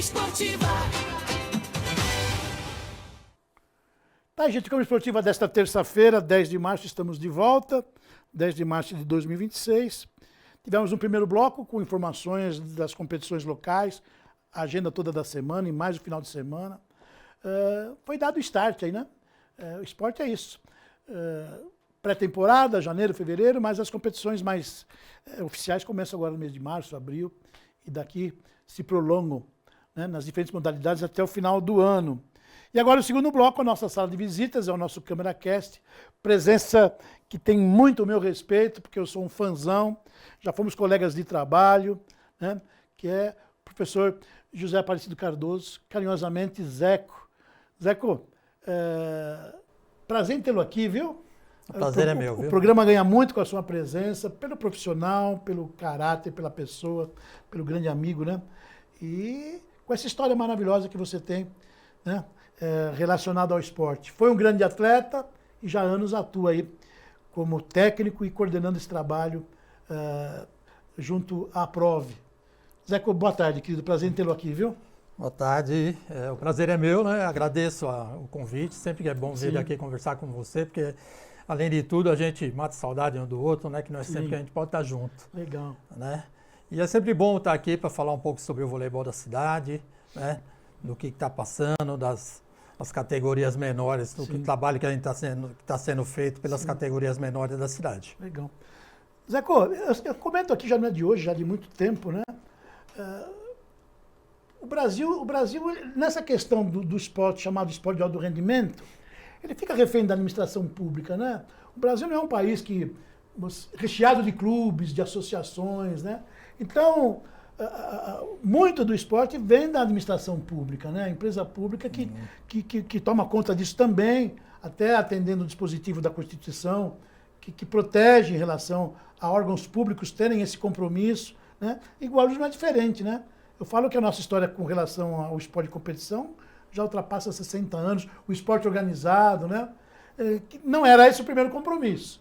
Esportiva. Tá, gente, Câmara Esportiva desta terça-feira, 10 de março, estamos de volta, 10 de março de 2026. Tivemos um primeiro bloco com informações das competições locais, a agenda toda da semana e mais o final de semana. Foi dado o start aí, né? O esporte é isso. Pré-temporada, janeiro, fevereiro, mas as competições mais oficiais começam agora no mês de março, abril, e daqui se prolongam, né, nas diferentes modalidades até o final do ano. E agora o segundo bloco, a nossa sala de visitas, é o nosso CâmeraCast, presença que tem muito o meu respeito, porque eu sou um fãzão, já fomos colegas de trabalho, né, que é o professor José Aparecido Cardoso, carinhosamente Zeco. Zeco, prazer em tê-lo aqui, viu? O prazer é meu, viu? O programa ganha muito com a sua presença, pelo profissional, pelo caráter, pela pessoa, pelo grande amigo, né? E com essa história maravilhosa que você tem, né? Relacionada ao esporte. Foi um grande atleta e já há anos atua aí como técnico e coordenando esse trabalho junto à Prove. Zeco, boa tarde, querido. Prazer em tê-lo aqui, viu? Boa tarde. O prazer é meu, né? Agradeço o convite. Sempre que é bom vir aqui conversar com você, porque, além de tudo, a gente mata saudade um do outro, né? Que não é sempre que a gente pode estar junto. Legal. Né? E é sempre bom estar aqui para falar um pouco sobre o voleibol da cidade, né? Do que está passando, das categorias menores, do que trabalho que a gente está sendo feito pelas categorias menores da cidade. Legal. Zeco, eu comento aqui, já não é de hoje, já de muito tempo, né? O Brasil, nessa questão do esporte, chamado esporte de alto rendimento, ele fica refém da administração pública, né? O Brasil não é um país recheado de clubes, de associações, né? Então, muito do esporte vem da administração pública, né? A empresa pública que toma conta disso também, até atendendo o dispositivo da Constituição, que protege em relação a órgãos públicos terem esse compromisso, né? E Guarulhos não é diferente, né? Eu falo que a nossa história com relação ao esporte de competição já ultrapassa 60 anos, o esporte organizado, né? Não era esse o primeiro compromisso.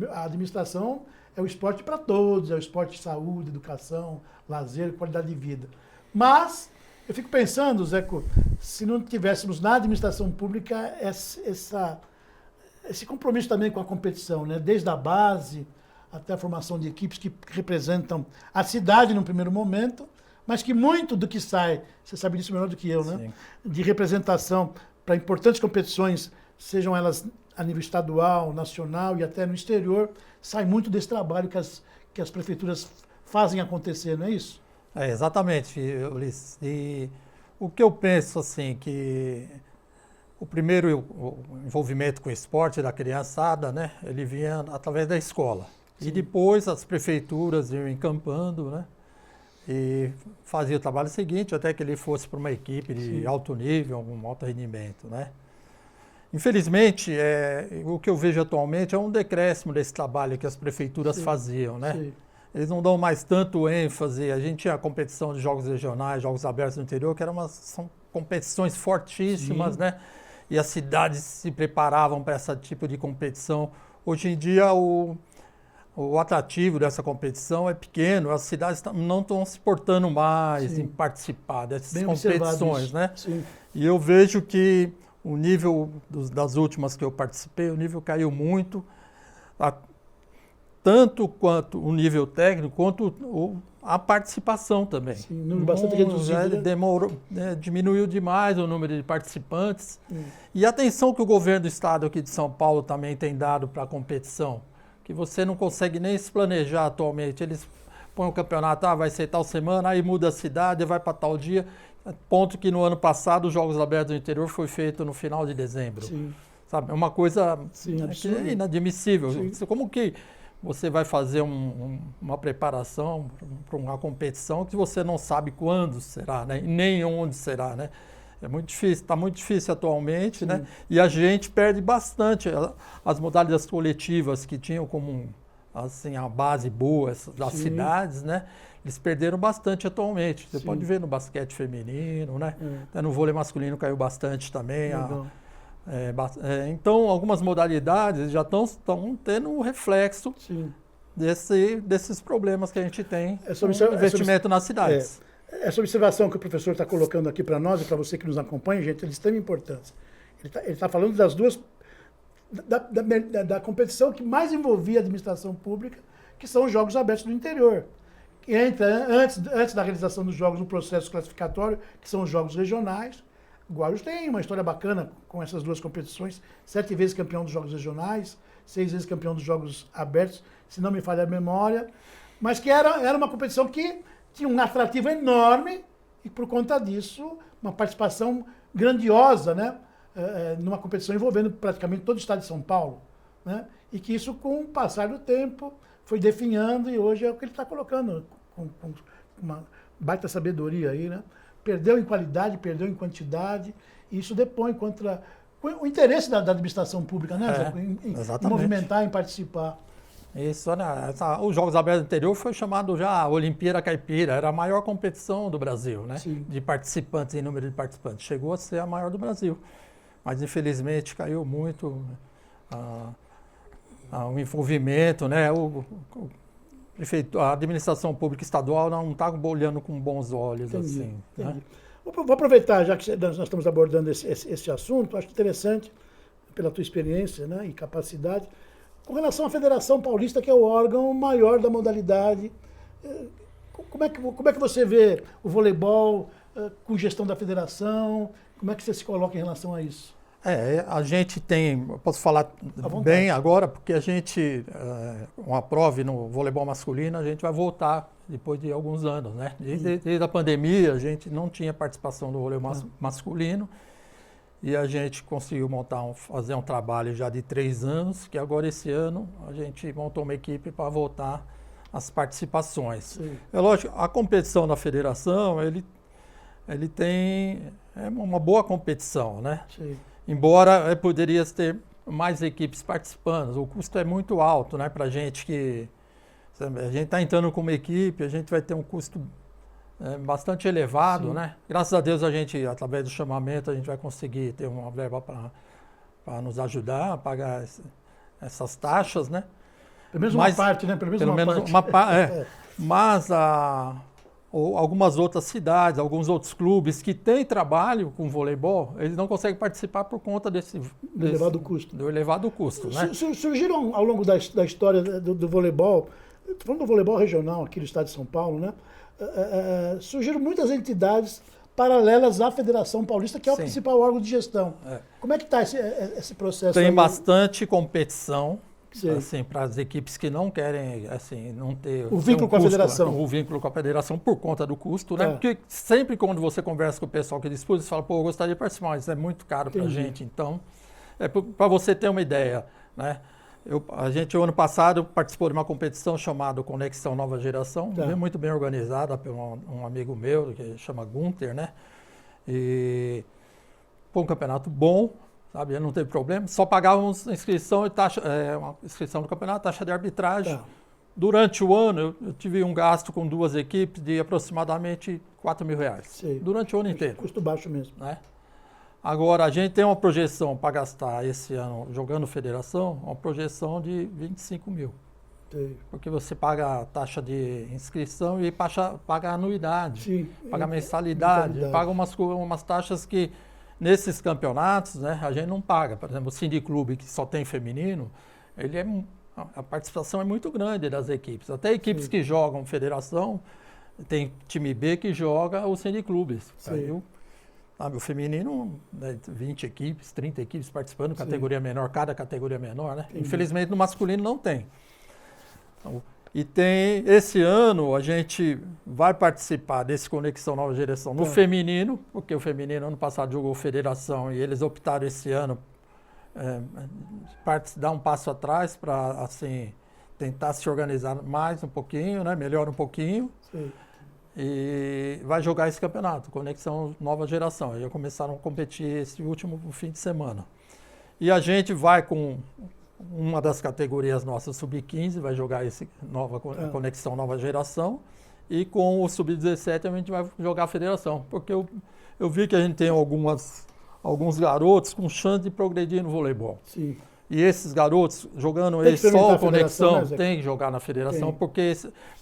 A administração é o esporte para todos, é o esporte de saúde, educação, lazer, qualidade de vida. Mas eu fico pensando, Zeco, se não tivéssemos na administração pública esse compromisso também com a competição, né? Desde a base até a formação de equipes que representam a cidade num primeiro momento, mas que muito do que sai, você sabe disso melhor do que eu, né? Sim. De representação para importantes competições, sejam elas a nível estadual, nacional e até no exterior, sai muito desse trabalho que as prefeituras fazem acontecer, não é isso? Exatamente, Ulisses. E o que eu penso, assim, que o primeiro envolvimento com o esporte da criançada, né, ele vinha através da escola. Sim. E depois as prefeituras iam encampando, né, e fazia o trabalho seguinte até que ele fosse para uma equipe de alto nível, um alto rendimento, né. Infelizmente, o que eu vejo atualmente é um decréscimo desse trabalho que as prefeituras faziam, né. Sim. Eles não dão mais tanto ênfase. A gente tinha a competição de jogos regionais, jogos abertos no interior, que são competições fortíssimas, né? E as cidades se preparavam para esse tipo de competição. Hoje em dia, o atrativo dessa competição é pequeno, as cidades não estão se portando mais em participar dessas competições, né? Sim. E eu vejo que o nível das últimas que eu participei, o nível caiu muito, tanto quanto o nível técnico, quanto a participação também. Sim, um número bastante reduzido. Diminuiu demais o número de participantes. E a atenção que o governo do estado aqui de São Paulo também tem dado para a competição, que você não consegue nem se planejar atualmente. Eles põem o campeonato, vai ser tal semana, aí muda a cidade, vai para tal dia. Ponto que no ano passado os Jogos Abertos do Interior foi feito no final de dezembro. Sim. Sabe? É uma coisa inadmissível. Sim. Como que você vai fazer uma preparação para uma competição que você não sabe quando será, né? E nem onde será, né? É muito difícil, está muito difícil atualmente, né? E a gente perde bastante as modalidades coletivas que tinham como assim, a base boa das cidades, né? Eles perderam bastante atualmente. Você pode ver no basquete feminino, né? No vôlei masculino caiu bastante também. Então, algumas modalidades já estão tendo um reflexo desses problemas que a gente tem no investimento nas cidades. Essa observação que o professor está colocando aqui para nós e para você que nos acompanha, gente, é de extrema importância. Ele tá falando das duas, da competição que mais envolvia a administração pública, que são os Jogos Abertos do Interior. Que entra antes da realização dos Jogos no processo classificatório, que são os Jogos Regionais. O Guarulhos tem uma história bacana com essas duas competições, 7 vezes campeão dos Jogos Regionais, 6 vezes campeão dos Jogos Abertos, se não me falha a memória, mas que era uma competição que tinha um atrativo enorme e, por conta disso, uma participação grandiosa, né? Numa competição envolvendo praticamente todo o estado de São Paulo, né? E que isso, com o passar do tempo, foi definhando e hoje é o que ele está colocando com uma baita sabedoria aí, né? Perdeu em qualidade, perdeu em quantidade, e isso depõe contra o interesse da administração pública, né? Em movimentar, em participar. Isso, né? Os Jogos Abertos do Interior foi chamado já Olimpíada Caipira, era a maior competição do Brasil, né? Sim. De participantes, em número de participantes. Chegou a ser a maior do Brasil, mas infelizmente caiu muito o envolvimento, né? A administração pública estadual não está olhando com bons olhos. Entendi, assim. entendi. Né? Vou aproveitar, já que nós estamos abordando esse assunto, acho interessante, pela tua experiência, né, e capacidade, com relação à Federação Paulista, que é o órgão maior da modalidade. Como é que você vê o voleibol com gestão da federação? Como é que você se coloca em relação a isso? A gente tem, posso falar bem agora, porque a gente, uma prova no voleibol masculino, a gente vai voltar depois de alguns anos, né? Desde a pandemia, a gente não tinha participação do voleibol masculino e a gente conseguiu fazer um trabalho já de 3 anos, que agora esse ano a gente montou uma equipe para voltar às participações. Sim. É lógico, a competição da federação, ele tem uma boa competição, né? Sim. Embora poderia ter mais equipes participando, o custo é muito alto, né, para a gente que... A gente está entrando como equipe, a gente vai ter um custo bastante elevado, sim, né? Graças a Deus a gente, através do chamamento, a gente vai conseguir ter uma verba para nos ajudar a pagar essas taxas, né? Pelo menos uma parte, né? Pelo menos uma parte. Mas algumas outras cidades, alguns outros clubes que têm trabalho com voleibol, eles não conseguem participar por conta do elevado custo. Do elevado custo, né? Surgiram ao longo da história do voleibol, estou falando do voleibol regional aqui do estado de São Paulo, né? Surgiram muitas entidades paralelas à Federação Paulista, que é o principal órgão de gestão. Como é que está esse processo? Tem bastante competição. Assim, para as equipes que não querem, assim, não ter o vínculo com a federação. O vínculo com a federação por conta do custo, né? Porque sempre quando você conversa com o pessoal que dispõe, você fala, pô, eu gostaria de participar, mas é muito caro para a gente. Então, para você ter uma ideia, né? A gente, o ano passado, participou de uma competição chamada Conexão Nova Geração, muito bem organizada por um amigo meu, que chama Gunter, né? E foi um campeonato bom, sabe? Não teve problema. Só pagávamos inscrição e taxa, uma inscrição do campeonato, taxa de arbitragem. Durante o ano, eu tive um gasto com 2 equipes de aproximadamente R$4.000. Sim. Durante o ano inteiro. Custo baixo mesmo. Né? Agora, a gente tem uma projeção para gastar esse ano, jogando federação, uma projeção de 25 mil. Sim. Porque você paga a taxa de inscrição e paga a anuidade, sim, paga a mensalidade, paga umas taxas que nesses campeonatos, né, a gente não paga. Por exemplo, o Cindy Clube, que só tem feminino, a participação é muito grande das equipes. Até equipes que jogam federação, tem time B que joga o Cindy Clubes. O feminino, 20 equipes, 30 equipes participando, categoria menor, cada categoria menor, né? Infelizmente no masculino não tem. E tem, esse ano, a gente vai participar desse Conexão Nova Geração no feminino, porque o feminino ano passado jogou federação e eles optaram esse ano dar um passo atrás para, assim, tentar se organizar mais um pouquinho, né? Melhor um pouquinho. Sim. E vai jogar esse campeonato, Conexão Nova Geração. Já começaram a competir esse último fim de semana. E a gente vai com uma das categorias nossas, Sub-15, vai jogar esse Conexão Nova Geração. E com o Sub-17 a gente vai jogar a federação. Porque eu vi que a gente tem alguns garotos com chance de progredir no voleibol. Sim. E esses garotos jogando Tem que eles só experimentar a federação, conexão, né, Zé? tem que jogar na federação, Tem. porque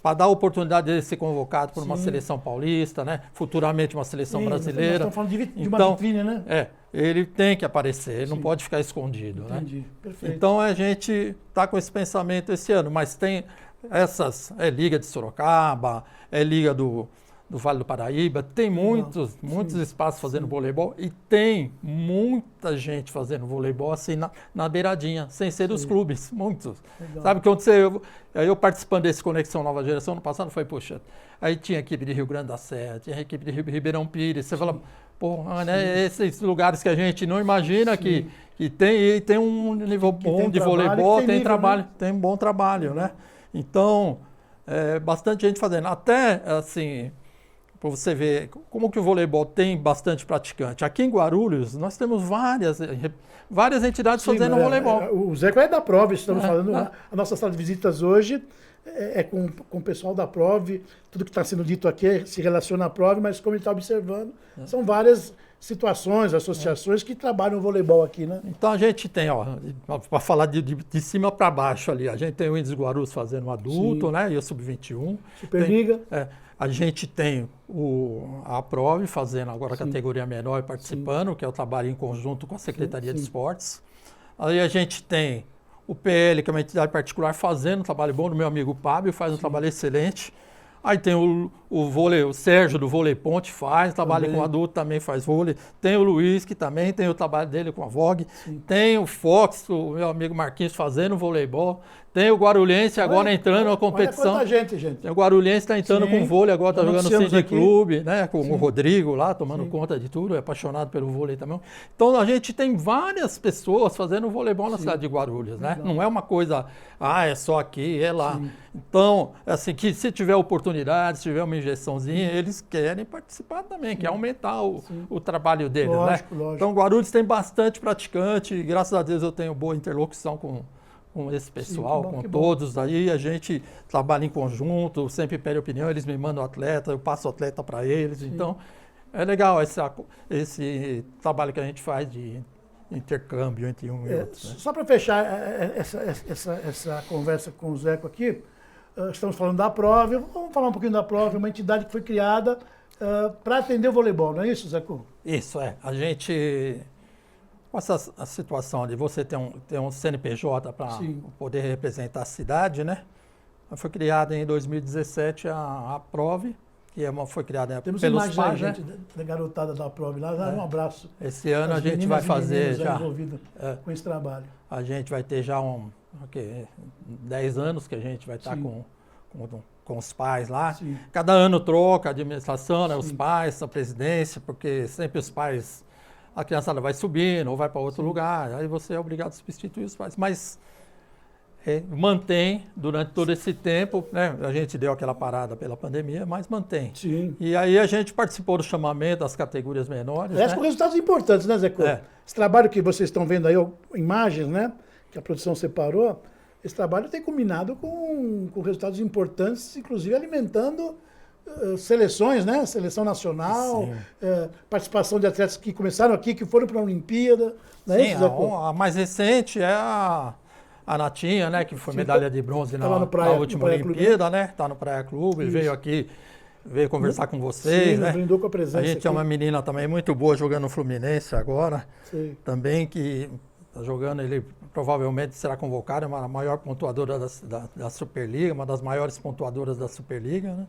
para dar a oportunidade de ele ser convocado por uma Sim. seleção paulista, né? Futuramente uma seleção Sim, nós brasileira. estamos falando de uma Então, vitrine, né? ele tem que aparecer, ele não Sim. pode ficar escondido, né? Entendi, perfeito. Então a gente está com esse pensamento esse ano, mas tem essas, Liga de Sorocaba, Liga do Vale do Paraíba, tem muitos espaços fazendo voleibol e tem muita gente fazendo voleibol assim na beiradinha, sem ser dos clubes, muitos. Legal. Sabe que eu participando desse Conexão Nova Geração no passado, foi, poxa, aí tinha a equipe de Rio Grande da Serra, tinha a equipe de Ribeirão Pires, você fala, porra, né, esses lugares que a gente não imagina que tem um nível bom de voleibol, tem nível, trabalho, né? tem um bom trabalho, né? Então, bastante gente fazendo. Até, assim, para você ver como que o voleibol tem bastante praticante. Aqui em Guarulhos, nós temos várias entidades fazendo voleibol. O Zeco é da Prove, estamos falando. A nossa sala de visitas hoje é com o pessoal da Prove. Tudo que está sendo dito aqui se relaciona à Prove, mas como ele está observando, são várias situações, associações que trabalham o voleibol aqui, né? Então a gente tem, para falar de cima para baixo ali, a gente tem o Índios Guarulhos fazendo um adulto, né? E o Sub-21. Superliga. A gente tem a Prove fazendo agora a categoria menor e participando, que é o trabalho em conjunto com a Secretaria de Esportes. Aí a gente tem o PL, que é uma entidade particular, fazendo um trabalho bom, do meu amigo Pablo, faz um trabalho excelente. Aí tem o Sérgio do Vôlei Ponte faz, trabalha com adulto, também faz vôlei. Tem o Luiz, que também tem o trabalho dele com a Vogue. Tem o Fox, o meu amigo Marquinhos, fazendo voleibol. Tem o Guarulhense agora entrando na competição. Olha quanta gente. Tem o Guarulhense está entrando com vôlei, agora está jogando no Cine Clube, né? Com o Rodrigo lá, tomando conta de tudo, é apaixonado pelo vôlei também. Então a gente tem várias pessoas fazendo voleibol na cidade de Guarulhos, né? Não é uma coisa, é só aqui, é lá. Então, assim, que se tiver oportunidade, se tiver uma injeçãozinha, eles querem participar também, quer aumentar o trabalho deles, lógico, né? Lógico. Então Guarulhos tem bastante praticante, e graças a Deus eu tenho boa interlocução com esse pessoal, com todos aí, a gente trabalha em conjunto, sempre pede opinião, eles me mandam atleta, eu passo atleta para eles, então é legal esse trabalho que a gente faz de intercâmbio entre um e outro. Né? Só para fechar essa conversa com o Zeco aqui, estamos falando da Prove, vamos falar um pouquinho da Prove, uma entidade que foi criada para atender o voleibol, não é isso, Zeco? Isso, a gente... Com essa situação de você ter um CNPJ para poder representar a cidade, né? Foi criada em 2017 a Prove, que foi criada pelos pais, aí, né? gente da garotada da Prove lá, um abraço. Esse ano a gente vai fazer já envolvido com esse trabalho. A gente vai ter já 10 anos que a gente vai estar com os pais lá. Sim. Cada ano troca a administração, né? Os pais, a presidência, porque sempre os pais... A criançada vai subindo ou vai para outro lugar, aí você é obrigado a substituir os pais. Mas mantém durante todo esse tempo, né? A gente deu aquela parada pela pandemia, mas mantém. Sim. E aí a gente participou do chamamento das categorias menores. Aliás, com resultados importantes, né, Zeco? Esse trabalho que vocês estão vendo aí, imagens, né? Que a produção separou, esse trabalho tem combinado com resultados importantes, inclusive alimentando seleções, né? Seleção nacional, participação de atletas que começaram aqui, que foram para a Olimpíada. Não é isso, a mais recente é a Natinha, né? Que foi medalha de bronze na última Olimpíada, né? Está no Praia Clube, veio aqui, veio conversar com vocês, né? Brindou com a presença. A gente é uma menina também muito boa jogando no Fluminense agora, também que está jogando, ele provavelmente será convocado, é a maior pontuadora da Superliga, uma das maiores pontuadoras da Superliga, né?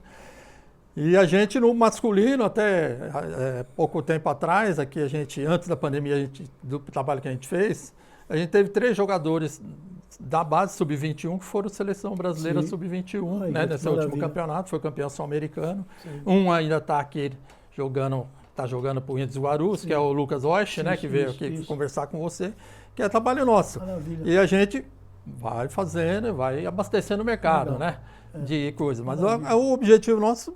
E a gente no masculino, até pouco tempo atrás, aqui antes da pandemia, do trabalho que a gente fez, a gente teve 3 jogadores da base Sub-21 que foram seleção brasileira Sub-21, né, nesse último campeonato, foi campeão sul-americano. Um ainda está aqui jogando para o Índios Guarulhos, que é o Lucas Osh, né, que veio aqui conversar com você, que é trabalho nosso. Maravilha. E a gente vai fazendo, vai abastecendo o mercado, né, de coisas. Mas o objetivo nosso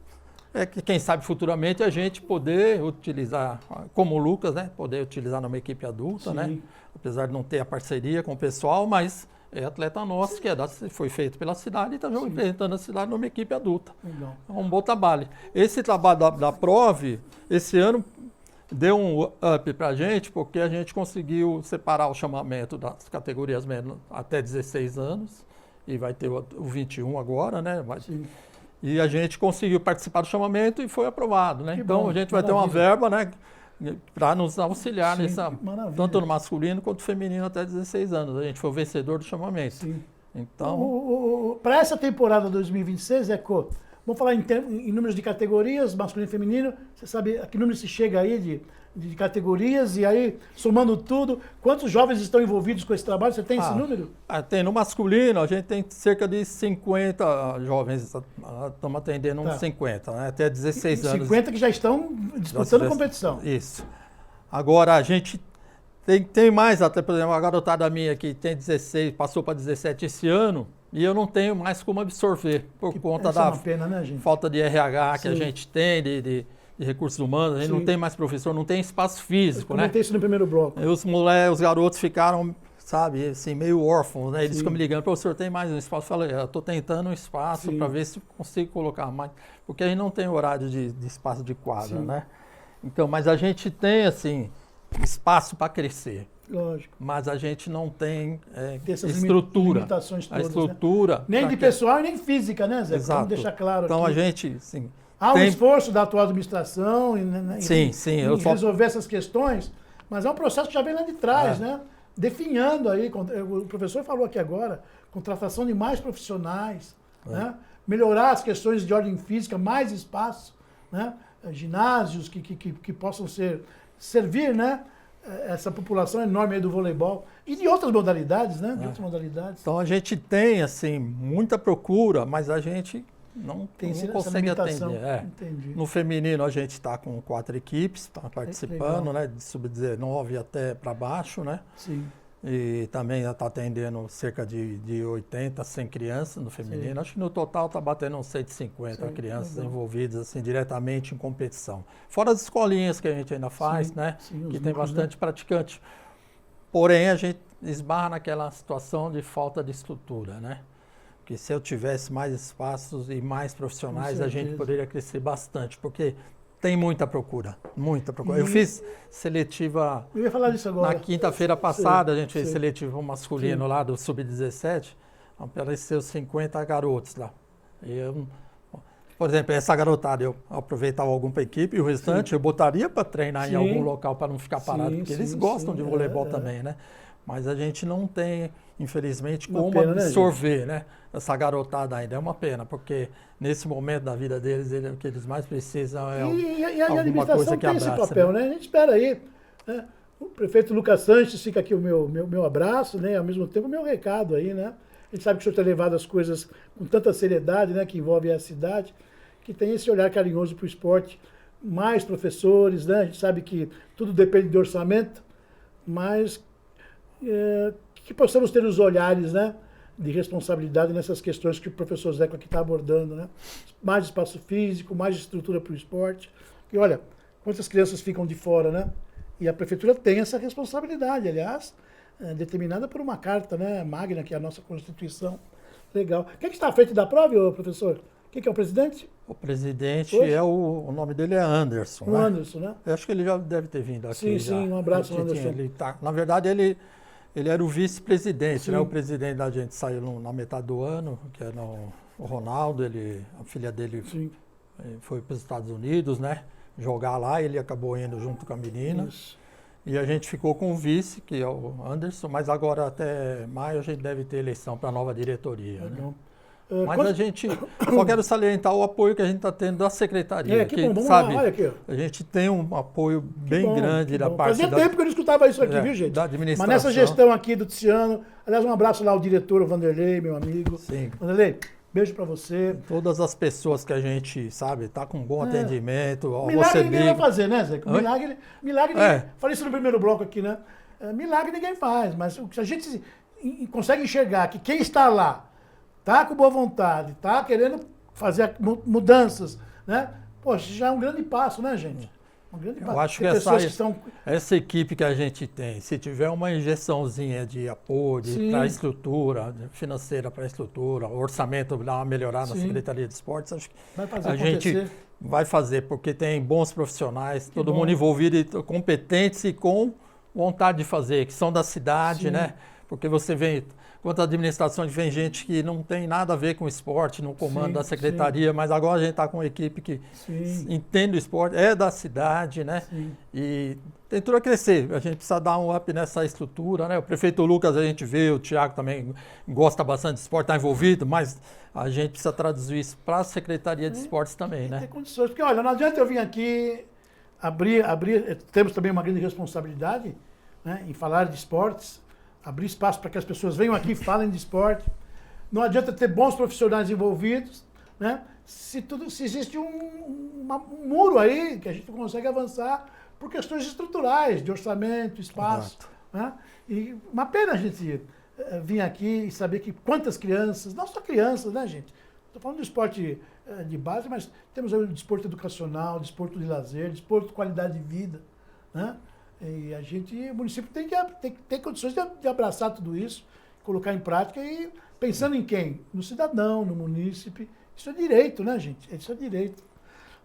é que, quem sabe, futuramente a gente poder utilizar, como o Lucas, né? Poder utilizar numa equipe adulta, né? Apesar de não ter a parceria com o pessoal, mas é atleta nosso, que foi feito pela cidade e está representando a cidade numa equipe adulta. Legal. É um bom trabalho. Esse trabalho da Prove, esse ano, deu um up para a gente, porque a gente conseguiu separar o chamamento das categorias até 16 anos, e vai ter o 21 agora, né? E a gente conseguiu participar do chamamento e foi aprovado, né? Então bom, a gente vai ter uma verba, né, para nos auxiliar tanto no masculino quanto no feminino até 16 anos. A gente foi o vencedor do chamamento. Sim. Então, para essa temporada 2026, vamos falar em números de categorias, masculino e feminino. Você sabe a que número se chega aí de categorias? E aí, somando tudo, quantos jovens estão envolvidos com esse trabalho? Você tem esse número? Tem. No masculino, a gente tem cerca de 50 jovens, estamos atendendo uns 50, né, até 16 anos. 50 que já estão disputando competição. Isso. Agora, a gente tem mais, até, por exemplo, a garotada minha que tem 16, passou para 17 esse ano, e eu não tenho mais como absorver, por conta da pena, né, gente? falta de RH que a gente tem, de recursos humanos, a gente não tem mais professor, não tem espaço físico, né? Comentei isso no primeiro bloco. E os garotos ficaram, sabe, assim, meio órfãos, né? Eles ficam me ligando, professor, tem mais um espaço? Eu falei, eu estou tentando um espaço para ver se consigo colocar mais, porque a gente não tem horário de espaço de quadra, né? Então, mas a gente tem, assim, espaço para crescer. Lógico. Mas a gente não tem estrutura. Limitações todas, a estrutura. Né? Nem de pessoal e nem física, né, Zé? Exato. Vamos deixar claro então aqui. A gente, sim. Há um esforço da atual administração em resolver essas questões, mas é um processo que já vem lá de trás, né? Definhando aí, o professor falou aqui agora, contratação de mais profissionais, né? Melhorar as questões de ordem física, mais espaço, né? Ginásios que possam servir, né? Essa população enorme aí do voleibol e de outras modalidades, né? De outras modalidades. Então a gente tem, assim, muita procura, mas a gente não consegue atender. Entendi. No feminino a gente está com 4 equipes participando, né? De sub-19 até para baixo, né? Sim. E também está atendendo cerca de 80, 100 crianças no feminino. Sim. Acho que no total está batendo uns 150 crianças envolvidas assim, diretamente em competição. Fora as escolinhas que a gente ainda faz, né? Sim, que tem bastante praticante. Porém, a gente esbarra naquela situação de falta de estrutura, né? Porque se eu tivesse mais espaços e mais profissionais, a gente poderia crescer bastante, porque tem muita procura, muita procura. Eu fiz seletiva. Eu ia falar disso agora. Na quinta-feira passada, a gente fez seletiva masculino lá do Sub-17. Apareceu 50 garotos lá. Por exemplo, essa garotada eu aproveitava algum para a equipe e o restante eu botaria para treinar em algum local para não ficar parado, porque eles gostam de voleibol também, né? Mas a gente não tem, infelizmente, como absorver, né, essa garotada ainda. É uma pena, porque nesse momento da vida deles, o que eles mais precisam é alguma coisa que abrace. Tem esse papel, né? A gente espera aí. Né? O prefeito Lucas Sanches, fica aqui o meu abraço, né? Ao mesmo tempo o meu recado aí, né? A gente sabe que o senhor tem levado as coisas com tanta seriedade, né? Que envolve a cidade, que tem esse olhar carinhoso para o esporte. Mais professores, né? A gente sabe que tudo depende de orçamento, mas que possamos ter os olhares, né, de responsabilidade nessas questões que o professor Zeca aqui está abordando, né? Mais espaço físico, mais estrutura para o esporte. E olha, quantas crianças ficam de fora, né? E a prefeitura tem essa responsabilidade, aliás, determinada por uma carta, né, magna, que é a nossa Constituição. Legal. Quem que está à frente da prova, professor? Quem que é o presidente? O presidente o nome dele é Anderson. O Anderson, né? Eu acho que ele já deve ter vindo aqui. Sim, um abraço, Anderson. Na verdade, ele era o vice-presidente, né? O presidente da gente saiu na metade do ano, que era o Ronaldo, a filha dele foi para os Estados Unidos, né? Jogar lá, ele acabou indo junto com a menina. Isso. E a gente ficou com o vice, que é o Anderson, mas agora até maio a gente deve ter eleição para a nova diretoria. Né? Mas a gente, só quero salientar o apoio que a gente está tendo da secretaria. Que bom, vamos lá, olha aqui. A gente tem um apoio bem grande da parte Fazia tempo que eu não escutava isso aqui, viu, gente? Da administração. Mas nessa gestão aqui do Tiziano, aliás, um abraço lá ao diretor, o Vanderlei, meu amigo. Sim. Vanderlei, beijo para você. Todas as pessoas que a gente, sabe, tá com bom atendimento. Milagre ninguém vai fazer, né, Zé? Milagre falei isso no primeiro bloco aqui, né? Milagre ninguém faz, mas se a gente consegue enxergar que quem está lá tá com boa vontade, tá querendo fazer mudanças, né? Poxa, já é um grande passo, né, gente? Uma grande Eu parte. acho Tem que pessoas que estão... essa equipe que a gente tem, se tiver uma injeçãozinha de apoio para a estrutura, financeira para a estrutura, orçamento dar uma melhorada na Secretaria de Esportes, acho que vai fazer a gente acontecer. vai fazer, porque tem bons profissionais, todo bom. mundo envolvido, e competentes e com vontade de fazer, que são da cidade, né? Porque você vê, quanto à administração, vem gente que não tem nada a ver com o esporte, no comando da secretaria, mas agora a gente está com uma equipe que entende o esporte, é da cidade, né? E tem tudo a crescer. A gente precisa dar um up nessa estrutura, né? O prefeito Lucas a gente vê, o Thiago também gosta bastante de esporte, está envolvido, mas a gente precisa traduzir isso para a Secretaria de Esportes também, né? Tem condições, porque olha, não adianta eu vir aqui abrir, temos também uma grande responsabilidade, né, em falar de esportes, abrir espaço para que as pessoas venham aqui e falem de esporte. Não adianta ter bons profissionais envolvidos, né, se existe um muro aí que a gente não consegue avançar por questões estruturais, de orçamento, espaço. Né? E uma pena a gente vir aqui e saber que quantas crianças, não só crianças, né, gente? Estou falando do esporte de base, mas temos aí o desporto educacional, desporto de lazer, desporto de qualidade de vida, né? E o município tem que ter condições de abraçar tudo isso, colocar em prática e pensando em quem? No cidadão, no munícipe. Isso é direito, né, gente? Isso é direito.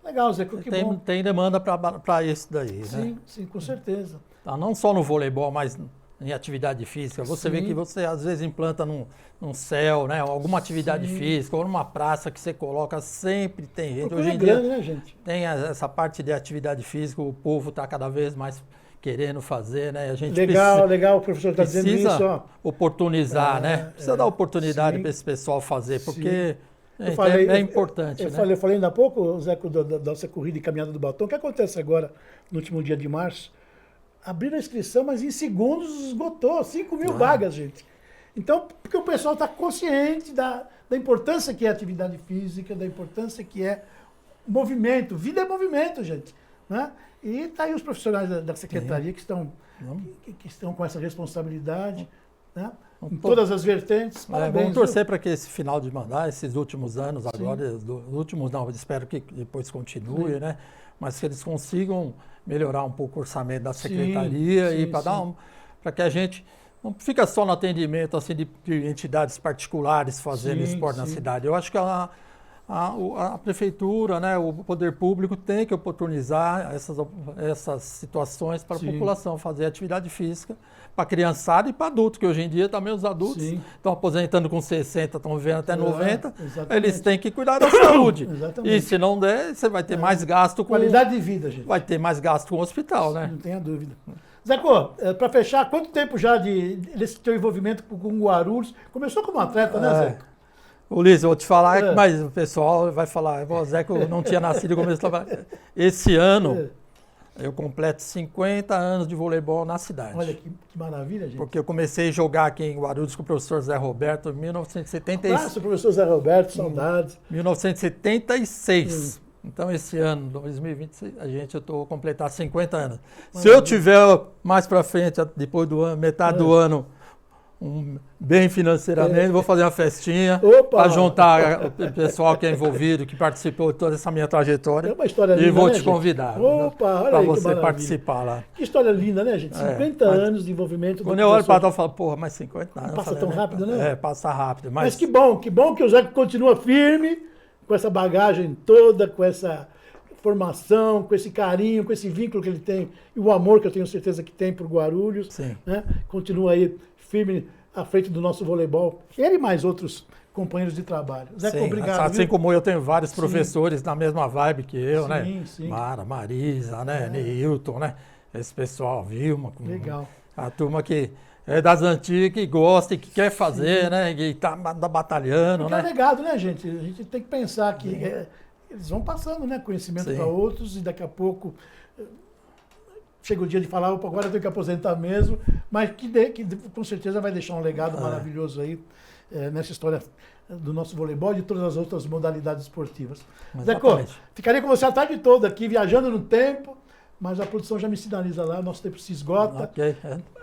Legal, Zé, que bom. Tem demanda para isso daí, sim, né? Sim, com certeza. Tá, não só no voleibol, mas em atividade física. Você vê que você às vezes implanta num céu, né? Alguma atividade física, ou numa praça que você coloca, sempre tem gente. Hoje em dia, né, gente? Tem essa parte de atividade física, o povo está cada vez mais querendo fazer, né? A gente legal, o professor está dizendo isso, ó. Oportunizar, né? Precisa dar oportunidade para esse pessoal fazer, porque é importante, eu falei ainda há pouco, Zé, da nossa corrida e caminhada do batom. O que acontece agora, no último dia de março? Abriram a inscrição, mas em segundos esgotou, 5 mil vagas, gente. Então, porque o pessoal está consciente da importância que é a atividade física, da importância que é movimento. Vida é movimento, gente. Né? E tá aí os profissionais da secretaria que estão com essa responsabilidade, né? Em todas as vertentes. Parabéns, vamos torcer para que esse final de mandato, esses últimos anos agora, últimos não, espero que depois continue, né? Mas que eles consigam melhorar um pouco o orçamento da secretaria e para que a gente não fica só no atendimento assim, de entidades particulares fazendo esporte na cidade. Eu acho que a prefeitura, né, o poder público tem que oportunizar essas situações para a população fazer atividade física, para criançada e para adulto, que hoje em dia também os adultos estão aposentando com 60, estão vivendo até 90, eles têm que cuidar da saúde. E se não der, você vai ter mais gasto com... Qualidade de vida, gente. Vai ter mais gasto com o hospital, né? Não tenha dúvida. Zeco, para fechar, quanto tempo já desse teu envolvimento com o Guarulhos? Começou como atleta, né, Zeco? Ulisses, eu vou te falar, mas o pessoal vai falar, o Zeco não tinha nascido no começo do trabalho. Esse ano, eu completo 50 anos de voleibol na cidade. Olha que maravilha, gente. Porque eu comecei a jogar aqui em Guarulhos com o professor Zé Roberto em 1976. Abraço, professor Zé Roberto, saudades. 1976. Então, esse ano, 2026, eu estou completar 50 anos. Se eu tiver mais para frente, depois do ano, metade do ano, bem financeiramente, vou fazer uma festinha para juntar o pessoal que é envolvido, que participou de toda essa minha trajetória. É uma história linda, e vou né, te convidar para você participar lá. Que história linda, né, gente? 50 anos de envolvimento. Quando eu olho para trás, eu falo, porra, mas 50 anos. Passa tão rápido, né? Passa rápido. Mas que bom que o Zé continua firme, com essa bagagem toda, com essa formação, com esse carinho, com esse vínculo que ele tem e o amor que eu tenho certeza que tem por Guarulhos. Né? Continua aí firme à frente do nosso voleibol. Ele e mais outros companheiros de trabalho. Zé, obrigado. Assim como eu tenho vários professores na mesma vibe que eu, né? Sim. Mara, Marisa, né? Neilton, né? Esse pessoal, Vilma. Legal. A turma que é das antigas, que gosta e que quer fazer, né? E tá batalhando, porque né? É legado, né, gente? A gente tem que pensar que eles vão passando, né? Conhecimento para outros e daqui a pouco chega o dia de falar, opa, agora eu tenho que aposentar mesmo, mas que com certeza vai deixar um legado maravilhoso aí nessa história do nosso voleibol e de todas as outras modalidades esportivas. Zeco, ficaria com você a tarde toda aqui, viajando no tempo, mas a produção já me sinaliza lá, nosso tempo se esgota.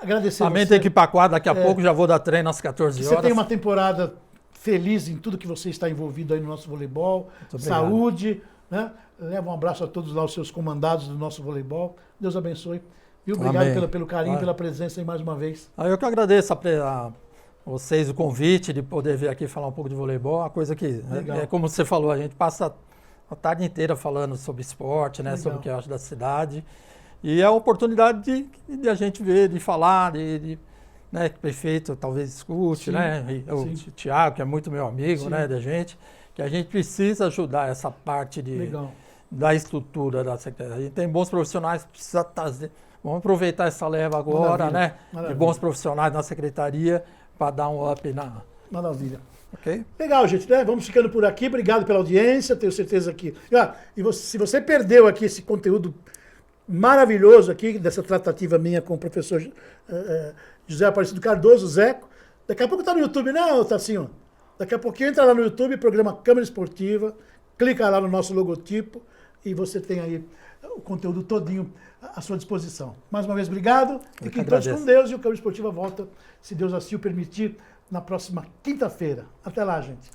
Agradecer também tem que ir para a quadra daqui a pouco, já vou dar treino às 14 horas. Você tem uma temporada feliz em tudo que você está envolvido aí no nosso voleibol, saúde, né? Leva um abraço a todos lá, os seus comandados do nosso voleibol. Deus abençoe. E obrigado Amém. pelo carinho, Vai. pela presença aí mais uma vez. Eu que agradeço a vocês o convite de poder vir aqui falar um pouco de voleibol, uma coisa que, Legal. como você falou, a gente passa a tarde inteira falando sobre esporte, né, Legal. sobre o que eu acho da cidade. E é a oportunidade de a gente ver, de falar, né, que o prefeito talvez escute, Sim, né, e o sim. Tiago, que é muito meu amigo, Sim. né, da gente, que a gente precisa ajudar essa parte Legal. da estrutura da secretaria. A gente tem bons profissionais, precisa trazer. Vamos aproveitar essa leva agora, Maravilha, né, maravilha. de bons profissionais na secretaria para dar um up na... Maravilha. Ok? Legal, gente, né? Vamos ficando por aqui. Obrigado pela audiência. Tenho certeza que. Se você perdeu aqui esse conteúdo maravilhoso aqui, dessa tratativa minha com o professor José Aparecido Cardoso, Zeco, daqui a pouco tá no YouTube, né, Tassinho? Daqui a pouquinho entra lá no YouTube, programa Câmara Esportiva, clica lá no nosso logotipo e você tem aí o conteúdo todinho à sua disposição. Mais uma vez, obrigado. Fiquem todos com Deus e o Câmara Esportiva volta, se Deus assim o permitir, na próxima quinta-feira. Até lá, gente.